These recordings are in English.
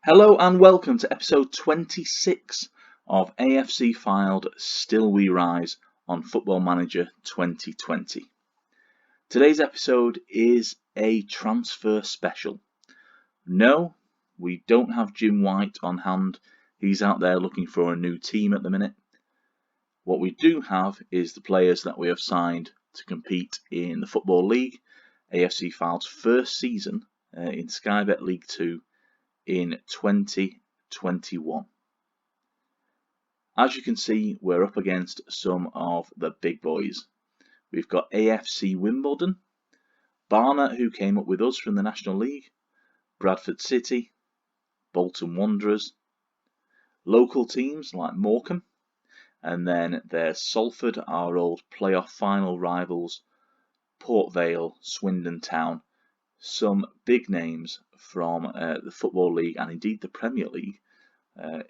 Hello and welcome to episode 26 of AFC Fylde Still We Rise on Football Manager 2020. Today's episode is a transfer special. No, we don't have Jim White on hand. He's out there looking for a new team at the minute. What we do have is the players that we have signed to compete in the Football League, AFC Fylde's first season in Sky Bet League 2 in 2021. As you can see, we're up against some of the big boys. We've got AFC Wimbledon, Barnet, who came up with us from the National League, Bradford City, Bolton Wanderers, local teams like Morecambe, and then there's Salford, our old playoff final rivals, Port Vale, Swindon Town, some big names from the Football League and indeed the Premier League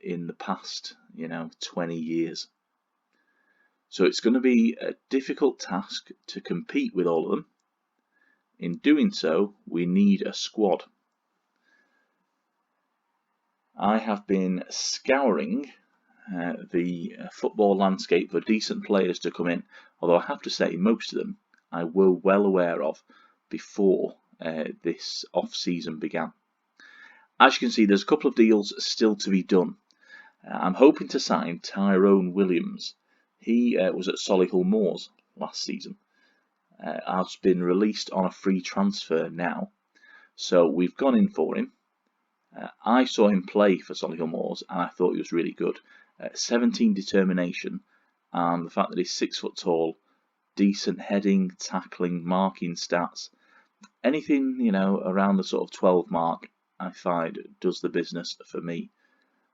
in the past, 20 years. So it's going to be a difficult task to compete with all of them. In doing so, we need a squad. I have been scouring the football landscape for decent players to come in, although I have to say most of them I were well aware of before this off-season began. As you can see, there's a couple of deals still to be done. I'm hoping to sign Tyrone Williams. He was at Solihull Moors last season. Has been released on a free transfer now, so we've gone in for him. I saw him play for Solihull Moors and I thought he was really good. 17 determination, and the fact that he's 6 foot tall, decent heading, tackling, marking stats. Anything, around the sort of 12 mark, I find does the business for me.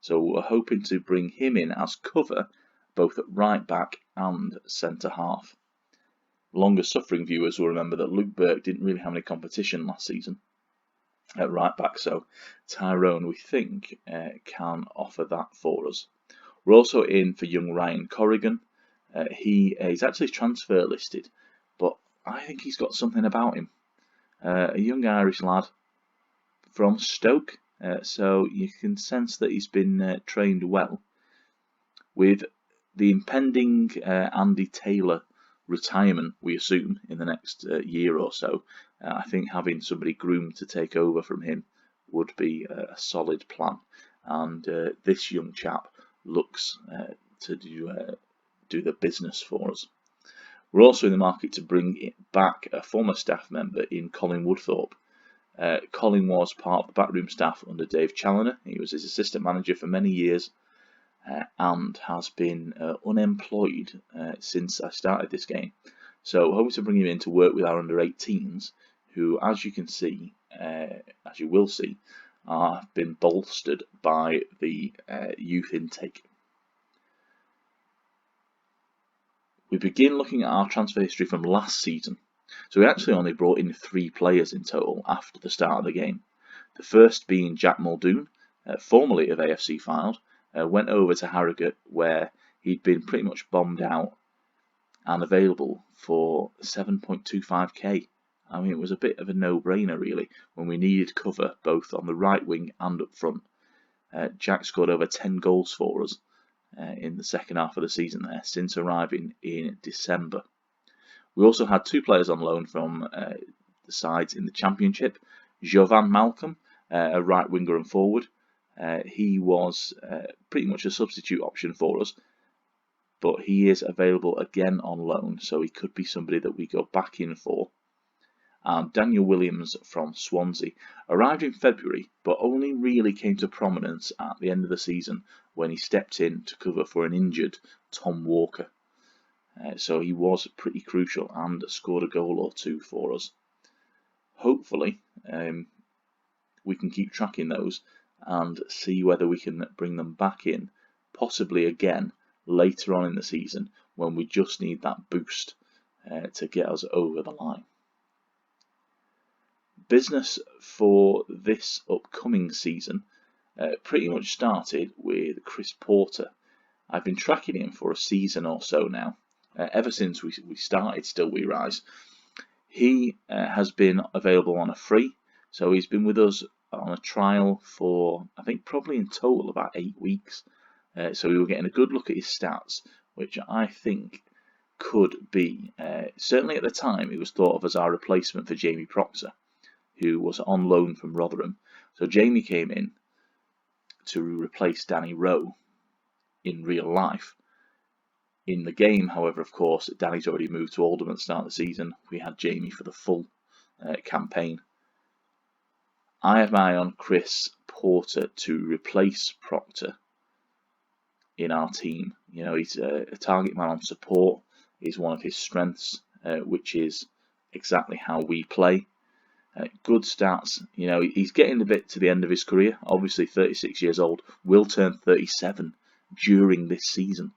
So we're hoping to bring him in as cover, both at right back and centre half. Longer suffering viewers will remember that Luke Burke didn't really have any competition last season at right back, so Tyrone, we think, can offer that for us. We're also in for young Ryan Corrigan. He's actually transfer listed, but I think he's got something about him. A young Irish lad from Stoke, so you can sense that he's been trained well. With the impending Andy Taylor retirement, we assume, in the next year or so, I think having somebody groomed to take over from him would be a solid plan. And this young chap looks to do the business for us. We're also in the market to bring back a former staff member in Colin Woodthorpe. Colin was part of the backroom staff under Dave Challoner. He was his assistant manager for many years and has been unemployed since I started this game. So hoping to bring him in to work with our under 18s, who, as you can see, as you will see, have been bolstered by the youth intake. We begin looking at our transfer history from last season. So we actually only brought in 3 players in total after the start of the game. The first being Jack Muldoon, formerly of AFC Fylde, went over to Harrogate where he'd been pretty much bombed out and available for 7.25k. I mean, it was a bit of a no-brainer really when we needed cover both on the right wing and up front. Jack scored over 10 goals for us in the second half of the season there, since arriving in December. We also had 2 players on loan from the sides in the Championship. Jovan Malcolm, a right winger and forward. He was pretty much a substitute option for us, but he is available again on loan, so he could be somebody that we go back in for. And Daniel Williams from Swansea arrived in February, but only really came to prominence at the end of the season when he stepped in to cover for an injured Tom Walker. So he was pretty crucial and scored a goal or 2 for us. Hopefully, we can keep tracking those and see whether we can bring them back in, possibly again later on in the season when we just need that boost to get us over the line. Business for this upcoming season pretty much started with Chris Porter. I've been tracking him for a season or so now, ever since we started Still We Rise. He has been available on a free, so he's been with us on a trial for, I think, probably in total about 8 weeks. So we were getting a good look at his stats, which I think could be, certainly at the time, it was thought of as our replacement for Jamie Proctor, who was on loan from Rotherham. So Jamie came in to replace Danny Rowe in real life. In the game, however, of course, Danny's already moved to Oldham at the start of the season. We had Jamie for the full campaign. I have my eye on Chris Porter to replace Proctor in our team. You know, he's a target man on support is one of his strengths, which is exactly how we play. Good stats. You know, he's getting a bit to the end of his career. Obviously, 36 years old, will turn 37 during this season.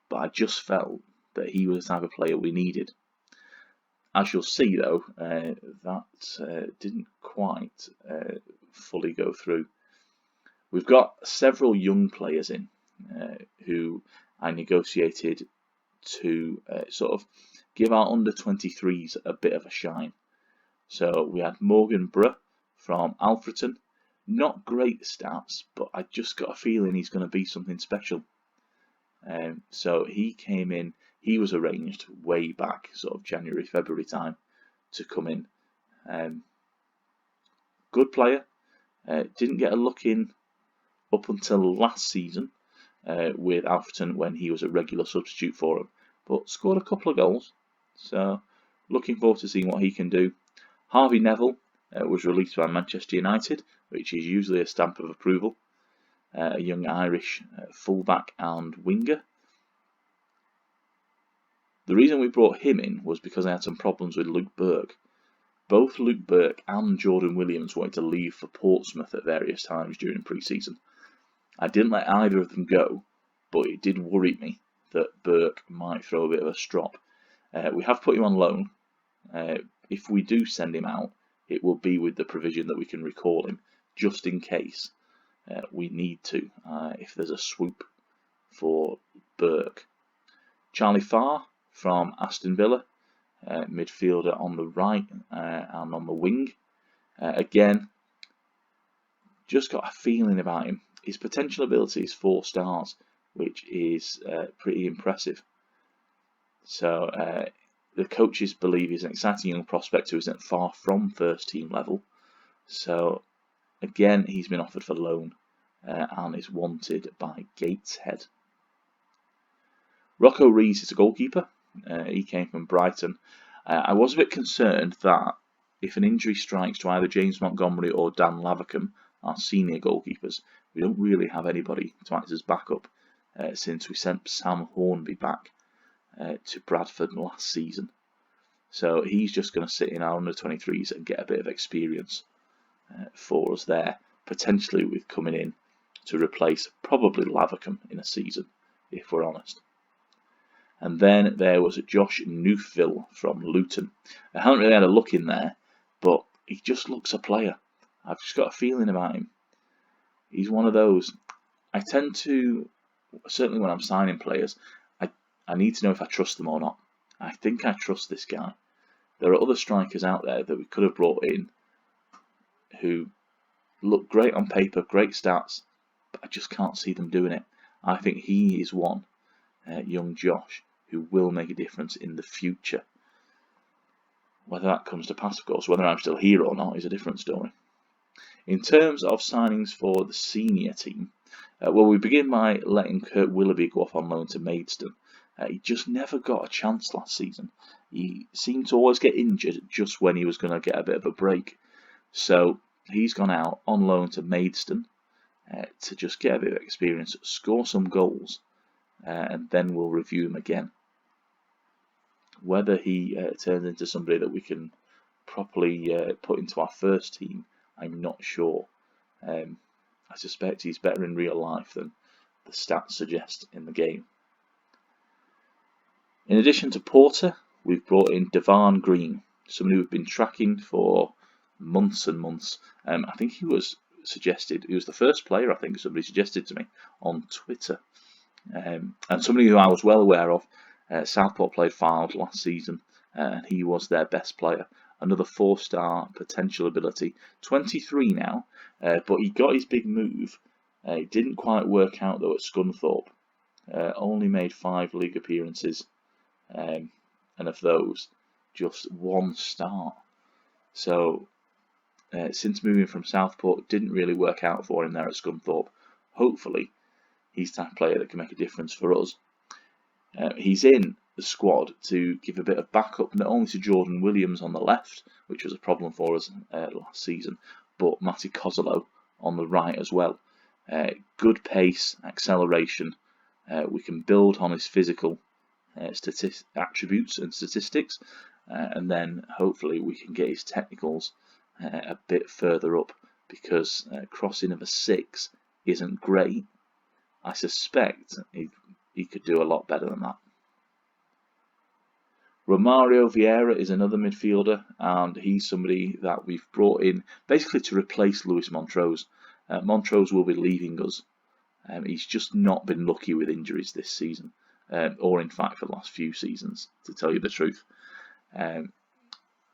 But I just felt that he was the type of player we needed. As you'll see, though, that didn't quite fully go through. We've got several young players in who I negotiated to sort of give our under-23s a bit of a shine. So we had Morgan Bruh from Alfreton. Not great stats, but I just got a feeling he's going to be something special. So he came in. He was arranged way back, sort of January, February time, to come in. Good player. Didn't get a look in up until last season with Alfreton when he was a regular substitute for him, but scored a couple of goals. So looking forward to seeing what he can do. Harvey Neville was released by Manchester United, which is usually a stamp of approval. A young Irish fullback and winger. The reason we brought him in was because I had some problems with Luke Burke. Both Luke Burke and Jordan Williams wanted to leave for Portsmouth at various times during pre-season. I didn't let either of them go, but it did worry me that Burke might throw a bit of a strop. We have put him on loan. If we do send him out, it will be with the provision that we can recall him, just in case we need to, if there's a swoop for Burke. Charlie Farr from Aston Villa, midfielder on the right and on the wing. Again, just got a feeling about him. His potential ability is 4 stars, which is pretty impressive. So the coaches believe he's an exciting young prospect who isn't far from first team level. So again, he's been offered for loan and is wanted by Gateshead. Rocco Rees is a goalkeeper. He came from Brighton. I was a bit concerned that if an injury strikes to either James Montgomery or Dan Lavercombe, our senior goalkeepers, we don't really have anybody to act as backup since we sent Sam Hornby back to Bradford last season. So he's just going to sit in our under-23s and get a bit of experience for us there, potentially with coming in to replace probably Lavercombe in a season, if we're honest. And then there was Josh Neufville from Luton. I haven't really had a look in there, but he just looks a player. I've just got a feeling about him. He's one of those. I tend to, certainly when I'm signing players, I need to know if I trust them or not. I think I trust this guy. There are other strikers out there that we could have brought in who look great on paper, great stats, but I just can't see them doing it. I think he is one, young Josh, who will make a difference in the future. Whether that comes to pass, of course, whether I'm still here or not is a different story. In terms of signings for the senior team, well, we begin by letting Kurt Willoughby go off on loan to Maidstone. He just never got a chance last season. He seemed to always get injured just when he was going to get a bit of a break. So he's gone out on loan to Maidstone to just get a bit of experience, score some goals, and then we'll review him again. Whether he turns into somebody that we can properly put into our first team, I'm not sure. I suspect he's better in real life than the stats suggest in the game. In addition to Porter, we've brought in Devan Green, somebody we've been tracking for months and months. I think he was the first player I think somebody suggested to me on Twitter. And somebody who I was well aware of. Southport played Fylde last season, and he was their best player. another 4-star potential ability. 23 now, but he got his big move. It didn't quite work out though at Scunthorpe. Only made 5 league appearances, and of those, just 1 start. So since moving from Southport, didn't really work out for him there at Scunthorpe. Hopefully, he's the type of player that can make a difference for us. He's in the squad to give a bit of backup, not only to Jordan Williams on the left, which was a problem for us last season, but Matty Kozolo on the right as well. Good pace, acceleration. We can build on his physical attributes and statistics, and then hopefully we can get his technicals a bit further up, because crossing of a 6 isn't great. I suspect he could do a lot better than that. Romario Vieira is another midfielder, and he's somebody that we've brought in basically to replace Luis Montrose. Montrose will be leaving us. He's just not been lucky with injuries this season, or in fact for the last few seasons, to tell you the truth.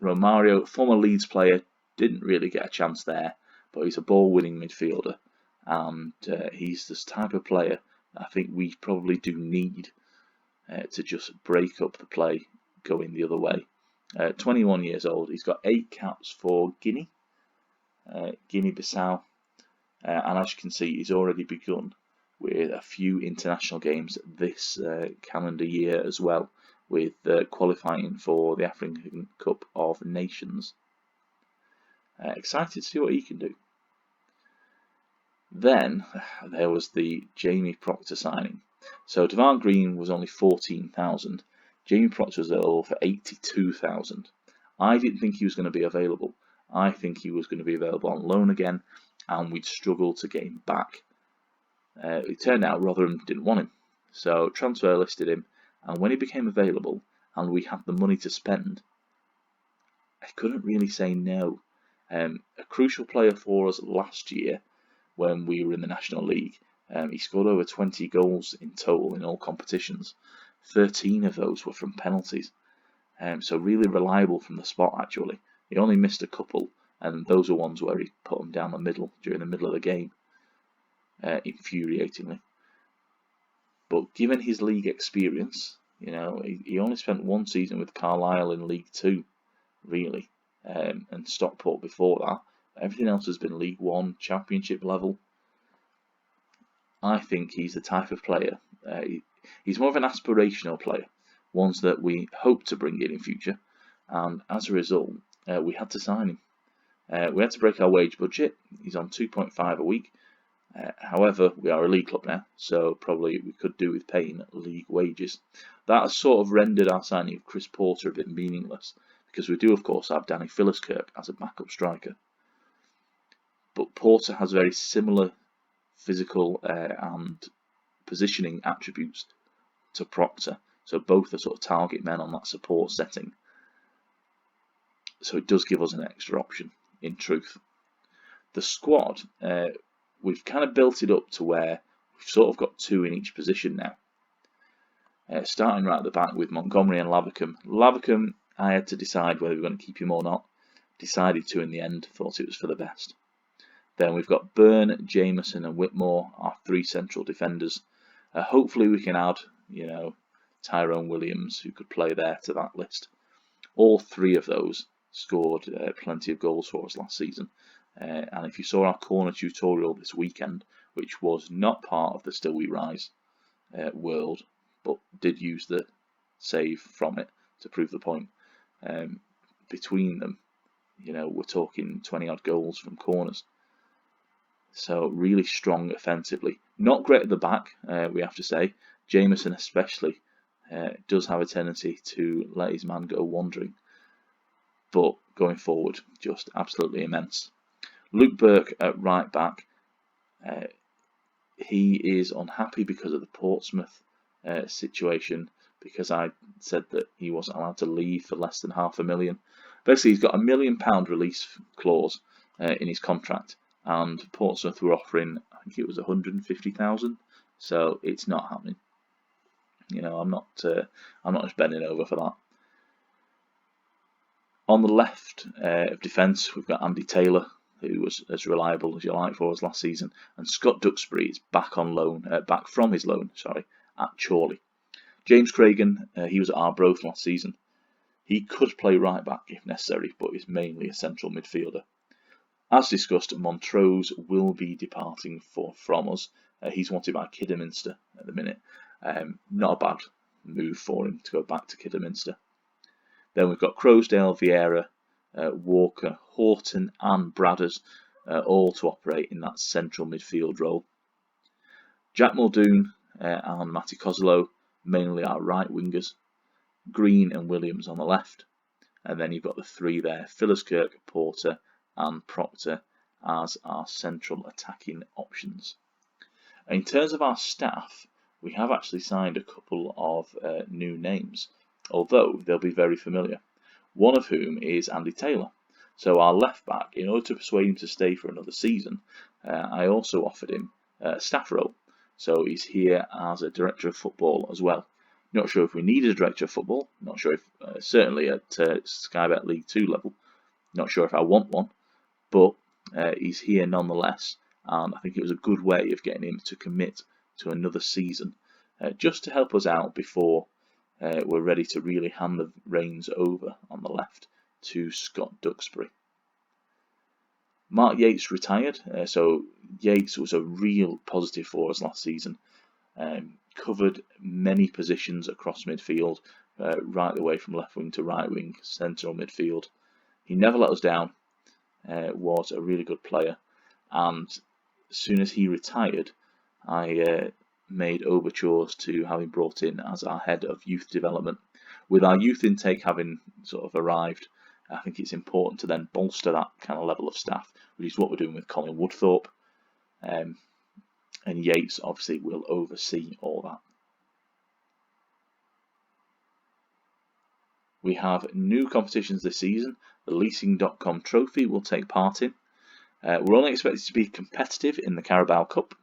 Romario, former Leeds player, didn't really get a chance there, but he's a ball-winning midfielder, and he's this type of player I think we probably do need to just break up the play going the other way. 21 years old, he's got 8 caps for Guinea-Bissau, and as you can see, he's already begun with a few international games this calendar year as well, with qualifying for the African Cup of Nations. Excited to see what he can do. Then there was the Jamie Proctor signing. So Devon Green was only 14,000. Jamie Proctor was available for 82,000. I didn't think he was going to be available. I think he was going to be available on loan again, and we'd struggle to get him back. It turned out Rotherham didn't want him, so transfer listed him, and when he became available and we had the money to spend, I couldn't really say no. A crucial player for us last year when we were in the National League. He scored over 20 goals in total in all competitions. 13 of those were from penalties. So really reliable from the spot, actually. He only missed a couple, and those are ones where he put them down the middle during the middle of the game, infuriatingly. But given his league experience, you know, he only spent 1 season with Carlisle in League 2, really, and Stockport before that. Everything else has been League 1, Championship level. I think he's the type of player, he's more of an aspirational player, ones that we hope to bring in future, and as a result, we had to sign him. We had to break our wage budget. He's on 2.5 a week. However, we are a league club now, so probably we could do with paying league wages. That has sort of rendered our signing of Chris Porter a bit meaningless, because we do of course have Danny Philliskirk as a backup striker. But Porter has very similar physical and positioning attributes to Proctor, so both are sort of target men on that support setting. So it does give us an extra option, in truth. The squad, we've kind of built it up to where we've sort of got 2 in each position now. Starting right at the back with Montgomery and Lavercombe. Lavercombe, I had to decide whether we were going to keep him or not. Decided to in the end, thought it was for the best. Then we've got Byrne, Jameson and Whitmore, our 3 central defenders. Hopefully we can add, you know, Tyrone Williams, who could play there, to that list. All 3 of those scored plenty of goals for us last season. And if you saw our corner tutorial this weekend, which was not part of the Still We Rise world, but did use the save from it to prove the point, between them, you know, we're talking 20 odd goals from corners. So really strong offensively. Not great at the back, we have to say. Jameson especially does have a tendency to let his man go wandering. But going forward, just absolutely immense. Luke Burke at right back. He is unhappy because of the Portsmouth situation, because I said that he wasn't allowed to leave for less than £500,000. Basically, he's got a £1 million release clause in his contract, and Portsmouth were offering, I think it was 150,000. So it's not happening. You know, I'm not just bending over for that. On the left of defence, we've got Andy Taylor, who was as reliable as you like for us last season, and Scott Duxbury is back on loan, back from his loan, at Chorley. James Cragen, he was at Arbroath last season. He could play right back if necessary, but is mainly a central midfielder. As discussed, Montrose will be departing from us. He's wanted by Kidderminster at the minute. Not a bad move for him to go back to Kidderminster. Then we've got Crowsdale, Vieira, Walker, Horton and Bradders, all to operate in that central midfield role. Jack Muldoon and Matty Kozlow mainly our right wingers. Green and Williams on the left. And then you've got the three there, Philliskirk, Porter and Proctor as our central attacking options. In terms of our staff, we have actually signed a couple of new names, although they'll be very familiar, one of whom is Andy Taylor. So our left back, in order to persuade him to stay for another season, I also offered him a staff role. So he's here as a director of football as well. Not sure if we needed a director of football, not sure if, certainly at Sky Bet League 2 level, not sure if I want one, but he's here nonetheless, and I think it was a good way of getting him to commit to another season, just to help us out before we're ready to really hand the reins over on the left to Scott Duxbury. Mark Yates retired, so Yates was a real positive for us last season. Covered many positions across midfield, right the way from left wing to right wing, central midfield. He never let us down, was a really good player, and as soon as he retired, I made overtures to have him brought in as our head of youth development. With our youth intake having sort of arrived, I think it's important to then bolster that kind of level of staff, which is what we're doing with Colin Woodthorpe. And Yates obviously will oversee all that. We have new competitions this season. The Leasing.com Trophy will take part in. We're only expected to be competitive in the Carabao Cup,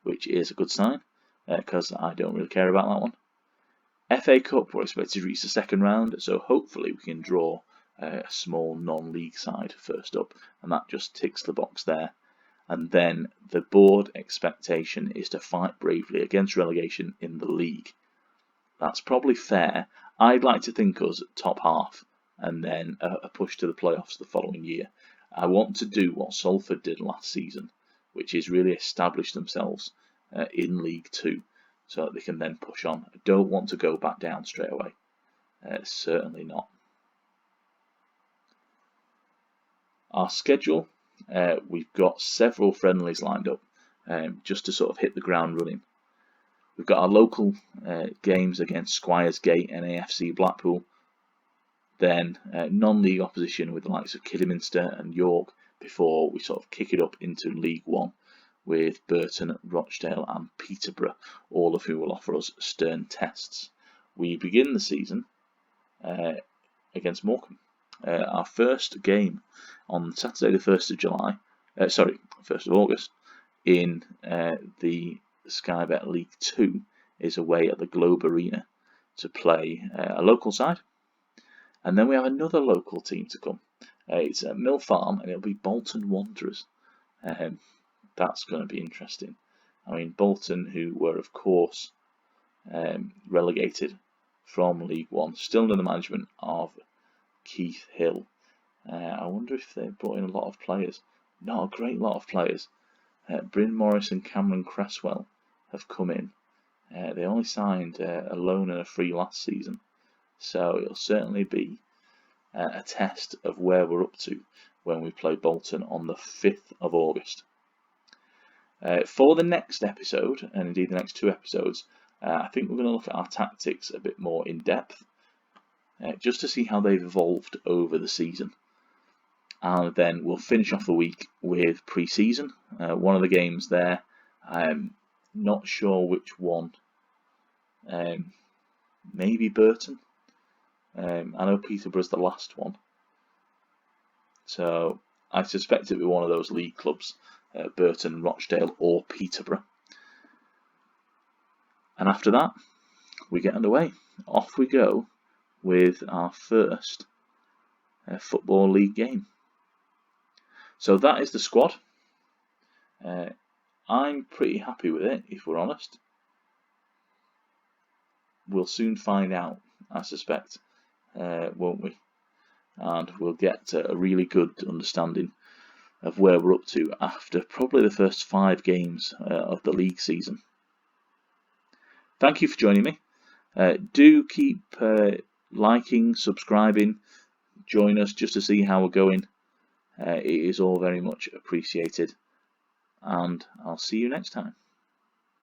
which is a good sign, because I don't really care about that one. FA Cup, we're expected to reach the second round, so hopefully we can draw a small non-league side first up, and that just ticks the box there. And then the board expectation is to fight bravely against relegation in the league. That's probably fair. I'd like to think us top half and then a push to the playoffs the following year. I want to do what Salford did last season, which is really establish themselves in League 2 so that they can then push on. I don't want to go back down straight away. Certainly not. Our schedule, we've got several friendlies lined up just to sort of hit the ground running. We've got our local games against Squires Gate and AFC Blackpool. Then non-league opposition with the likes of Kidderminster and York before we sort of kick it up into League 1 with Burton, Rochdale and Peterborough, all of whom will offer us stern tests. We begin the season against Morecambe. Our first game on Saturday the 1st of August in the Sky Bet League 2 is away at the Globe Arena to play a local side. And then we have another local team to come. It's at Mill Farm and it'll be Bolton Wanderers. That's going to be interesting. I mean, Bolton, who were of course relegated from League 1, still under the management of Keith Hill. I wonder if they brought in a lot of players. Not a great lot of players. Bryn Morris and Cameron Cresswell have come in. They only signed a loan and a free last season, so it'll certainly be a test of where we're up to when we play Bolton on the 5th of August. For the next episode, and indeed the next two episodes, I think we're going to look at our tactics a bit more in depth, just to see how they've evolved over the season. And then we'll finish off the week with pre-season. One of the games there, I'm not sure which one. Maybe Burton. I know Peterborough's the last one. So I suspect it'll be one of those league clubs, Burton, Rochdale or Peterborough. And after that, we get underway. Off we go with our first Football League game. So that is the squad. I'm pretty happy with it, if we're honest. We'll soon find out, I suspect, won't we? And we'll get a really good understanding of where we're up to after probably the first 5 games of the league season. Thank you for joining me. Do keep liking, subscribing, join us just to see how we're going. It is all very much appreciated, and I'll see you next time.